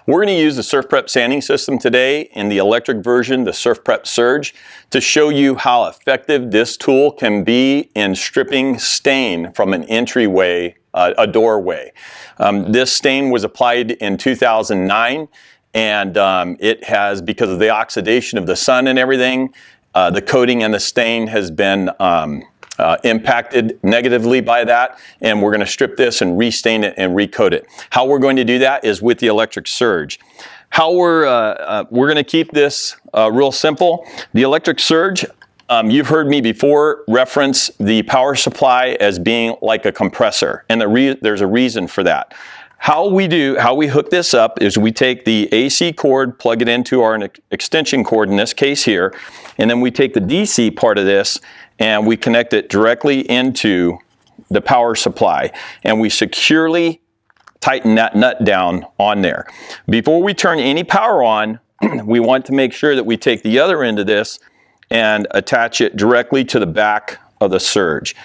We're going to use the SurfPrep sanding system today in the electric version, the SurfPrep Surge, to show you how effective this tool can be in stripping stain from an entryway, a doorway. This stain was applied in 2009, and it has, because of the oxidation of the sun and everything, the coating and the stain has been impacted negatively by that, and we're going to strip this and restain it and recoat it. How we're going to do that is with the electric surge. How we're going to keep this real simple. The electric surge, you've heard me before reference the power supply as being like a compressor, and there's a reason for that. How we hook this up is we take the AC cord, plug it into our extension cord, in this case here, and then we take the DC part of this and we connect it directly into the power supply, and we securely tighten that nut down on there. Before we turn any power on, we want to make sure that we take the other end of this and attach it directly to the back of the surge,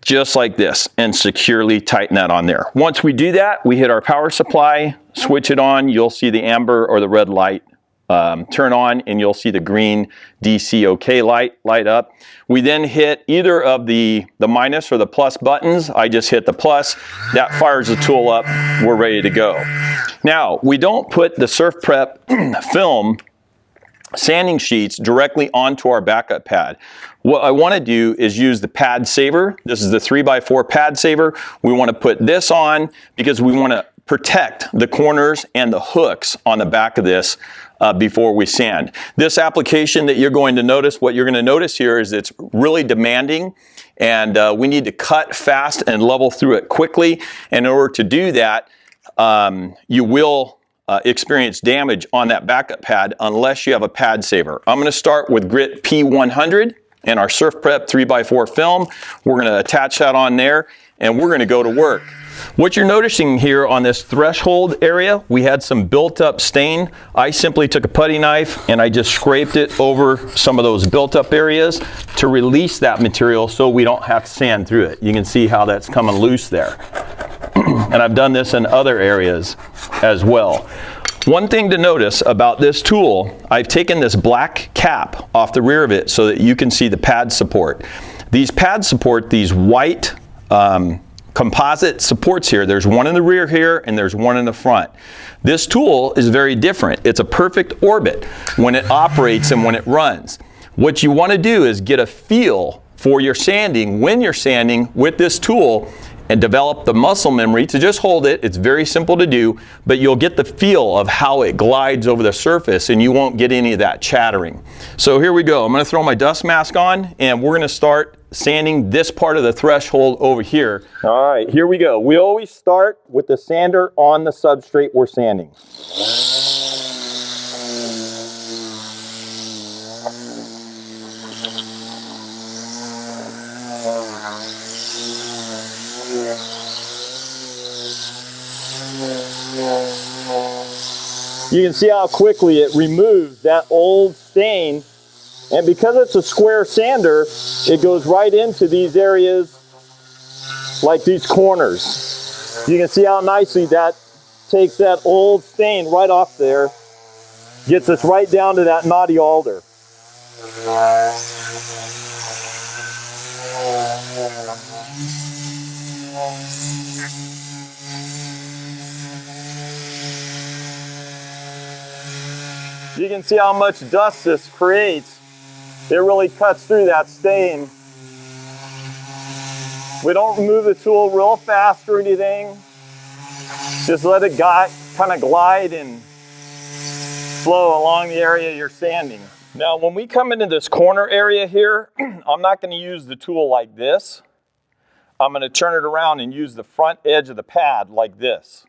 just like this, and securely tighten that on there. Once we do that, we hit our power supply, switch it on, you'll see the amber or the red light turn on, and you'll see the green DC OK light up. We then hit either of the minus or the plus buttons. I just hit the plus. That fires the tool up. We're ready to go. Now, we don't put the SurfPrep film sanding sheets directly onto our backup pad. What I want to do is use the pad saver. This is the 3x4 pad saver. We want to put this on because we want to protect the corners and the hooks on the back of this before we sand. This application that you're going to notice, what you're going to notice here is it's really demanding, and we need to cut fast and level through it quickly. And in order to do that, you will experience damage on that backup pad unless you have a pad saver. I'm going to start with grit P100 and our SurfPrep 3x4 film. We're going to attach that on there, and we're going to go to work. What you're noticing here on this threshold area, we had some built up stain. I simply took a putty knife and I just scraped it over some of those built up areas to release that material so we don't have to sand through it. You can see how that's coming loose there. And I've done this in other areas as well. One thing to notice about this tool, I've taken this black cap off the rear of it so that you can see the pad support. These pads support these white composite supports here. There's one in the rear here and there's one in the front. This tool is very different. It's a perfect orbit when it operates and when it runs. What you want to do is get a feel for your sanding when you're sanding with this tool and develop the muscle memory to just hold it. It's very simple to do, but you'll get the feel of how it glides over the surface and you won't get any of that chattering. So here we go. I'm going to throw my dust mask on and we're going to start sanding this part of the threshold over here. All right, here we go. We always start with the sander on the substrate we're sanding. You can see how quickly it removes that old stain, and because it's a square sander, it goes right into these areas like these corners. You can see how nicely that takes that old stain right off there, gets us right down to that knotty alder. You can see how much dust this creates. It really cuts through that stain. We don't remove the tool real fast or anything. Just let it kind of glide and flow along the area you're sanding. Now, when we come into this corner area here, I'm not going to use the tool like this. I'm going to turn it around and use the front edge of the pad like this.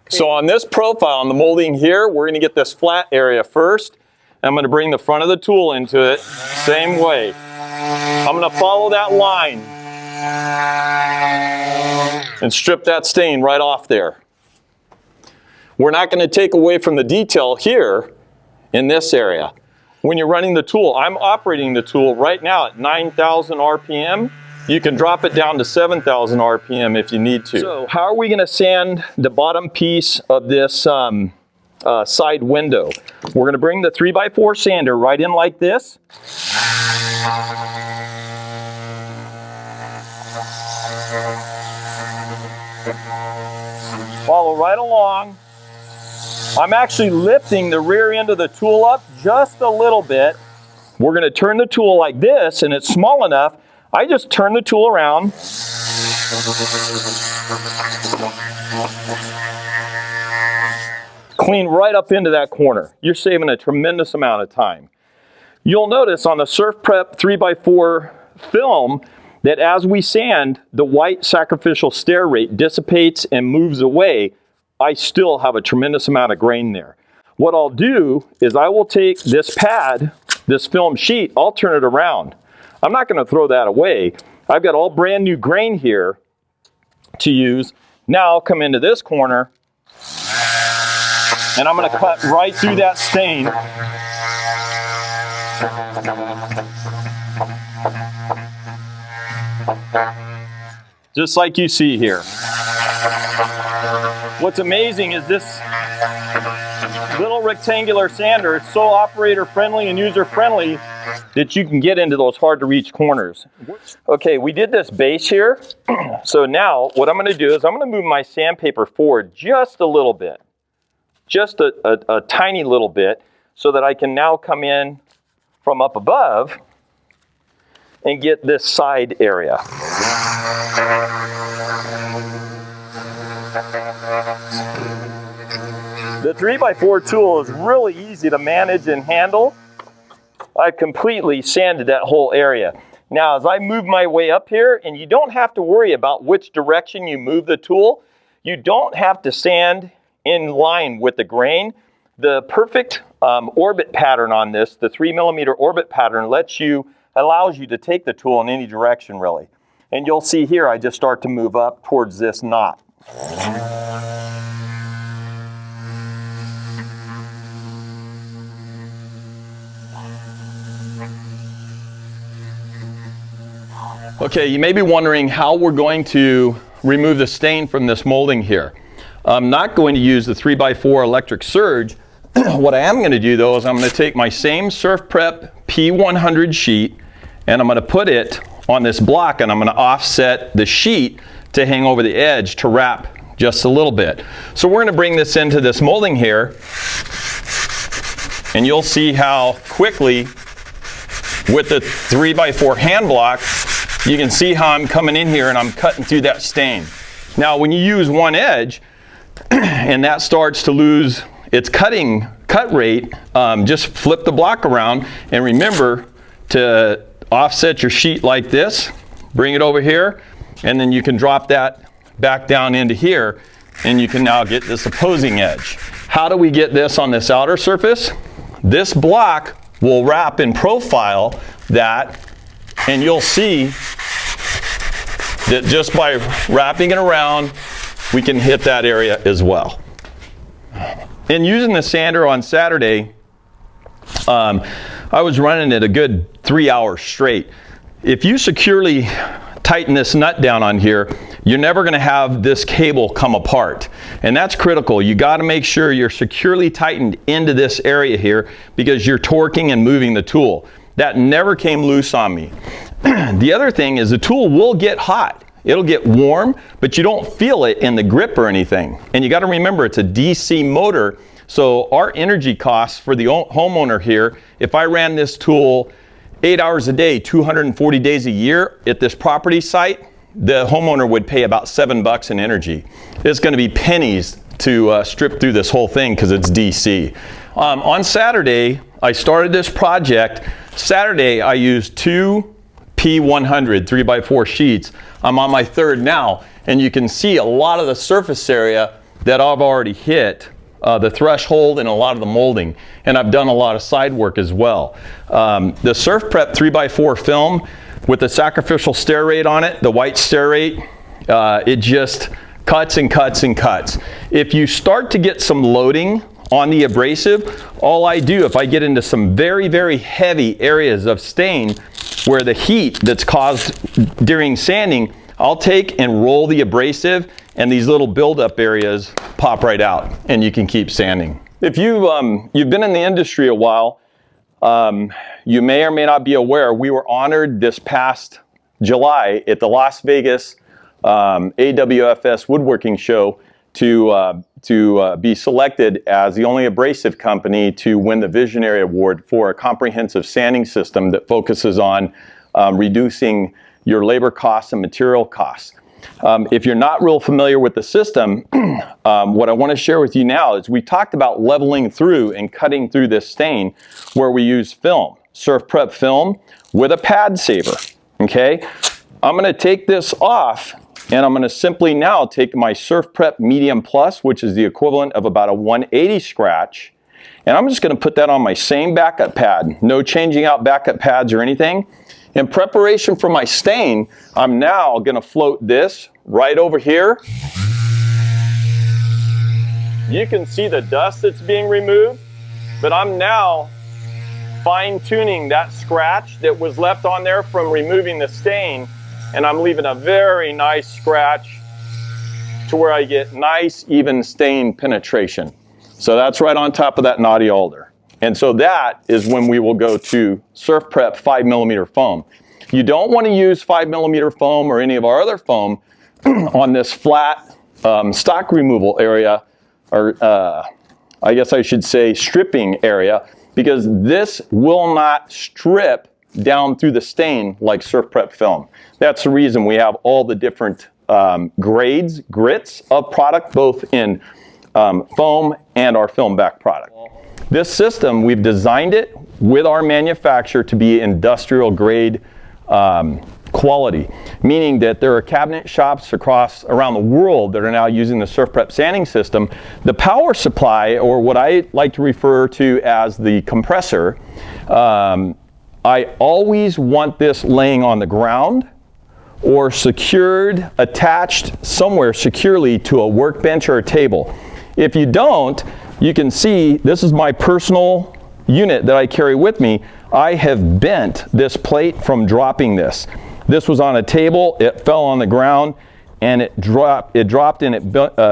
So on this profile, on the molding here, we're going to get this flat area first. I'm going to bring the front of the tool into it, same way. I'm going to follow that line. and strip that stain right off there. We're not going to take away from the detail here in this area. When you're running the tool, I'm operating the tool right now at 9,000 RPM. You can drop it down to 7,000 RPM if you need to. So how are we going to sand the bottom piece of this side window? We're going to bring the 3x4 sander right in like this. Follow right along. I'm actually lifting the rear end of the tool up just a little bit. We're going to turn the tool like this, and it's small enough. I just turn the tool around. Clean right up into that corner. You're saving a tremendous amount of time. You'll notice on the SurfPrep 3x4 film that as we sand, the white sacrificial stair rate dissipates and moves away. I still have a tremendous amount of grain there. What I'll do is I will take this pad, this film sheet, I'll turn it around. I'm not going to throw that away. I've got all brand new grain here to use. Now I'll come into this corner and I'm going to cut right through that stain. Just like you see here. What's amazing is this little rectangular sander is so operator friendly and user friendly that you can get into those hard to reach corners. Okay, we did this base here. So now what I'm going to do is I'm going to move my sandpaper forward just a little bit. Just a tiny little bit, so that I can now come in from up above and get this side area. The 3x4 tool is really easy to manage and handle. I've completely sanded that whole area. Now as I move my way up here, and you don't have to worry about which direction you move the tool, you don't have to sand in line with the grain. The perfect orbit pattern on this, the 3mm orbit pattern, allows you to take the tool in any direction really. And you'll see here I just start to move up towards this knot. Okay, you may be wondering how we're going to remove the stain from this molding here. I'm not going to use the 3x4 electric surge. What I am going to do though is I'm going to take my same SurfPrep P100 sheet and I'm going to put it on this block and I'm going to offset the sheet to hang over the edge to wrap just a little bit. So we're going to bring this into this molding here and you'll see how quickly with the 3x4 hand block you can see how I'm coming in here and I'm cutting through that stain. Now when you use one edge and that starts to lose its cut rate, just flip the block around and remember to offset your sheet like this, bring it over here, and then you can drop that back down into here and you can now get this opposing edge. How do we get this on this outer surface? This block will wrap and profile that, and you'll see that just by wrapping it around we can hit that area as well. And using the sander on Saturday, I was running it a good 3 hours straight. If you securely tighten this nut down on here, you're never going to have this cable come apart. And that's critical. You got to make sure you're securely tightened into this area here because you're torquing and moving the tool. That never came loose on me. The other thing is the tool will get hot. It'll get warm, but you don't feel it in the grip or anything. And you got to remember it's a DC motor, so our energy costs for the homeowner here, if I ran this tool 8 hours a day, 240 days a year at this property site, the homeowner would pay about $7 in energy. It's going to be pennies to strip through this whole thing because it's DC. On Saturday, I started this project. Saturday, I used 2 P100 3x4 sheets. I'm on my third now, and you can see a lot of the surface area that I've already hit, the threshold and a lot of the molding, and I've done a lot of side work as well. The SurfPrep 3x4 film, with the sacrificial stair rate on it, the white stair rate, it just cuts and cuts and cuts. If you start to get some loading on the abrasive, all I do, if I get into some very, very heavy areas of stain where the heat that's caused during sanding, I'll take and roll the abrasive, and these little buildup areas pop right out, and you can keep sanding. If you've been in the industry a while, you may or may not be aware, we were honored this past July at the Las Vegas AWFS Woodworking Show to be selected as the only abrasive company to win the Visionary Award for a comprehensive sanding system that focuses on reducing your labor costs and material costs. If you're not real familiar with the system, what I want to share with you now is we talked about leveling through and cutting through this stain where we use film, SurfPrep film with a pad saver, okay? I'm going to take this off, and I'm going to simply now take my SurfPrep Medium Plus, which is the equivalent of about a 180 scratch, and I'm just going to put that on my same backup pad. No changing out backup pads or anything. In preparation for my stain, I'm now going to float this right over here. You can see the dust that's being removed, but I'm now fine-tuning that scratch that was left on there from removing the stain, and I'm leaving a very nice scratch to where I get nice, even stain penetration. So that's right on top of that knotty alder. And so that is when we will go to SurfPrep 5mm foam. You don't want to use 5mm foam or any of our other foam on this flat stock removal area, or I guess I should say stripping area, because this will not strip down through the stain like SurfPrep film. That's the reason we have all the different grits of product, both in foam and our film back product. This system, we've designed it with our manufacturer to be industrial grade quality, meaning that there are cabinet shops around the world that are now using the SurfPrep sanding system. The power supply, or what I like to refer to as the compressor, I always want this laying on the ground or secured, attached somewhere securely to a workbench or a table. If you don't, you can see this is my personal unit that I carry with me. I have bent this plate from dropping this. This was on a table, it fell on the ground, and it dropped and it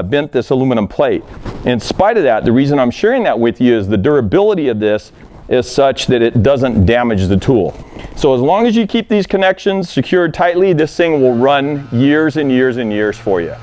bent this aluminum plate. In spite of that, the reason I'm sharing that with you is the durability of this is such that it doesn't damage the tool. So as long as you keep these connections secured tightly, this thing will run years and years and years for you.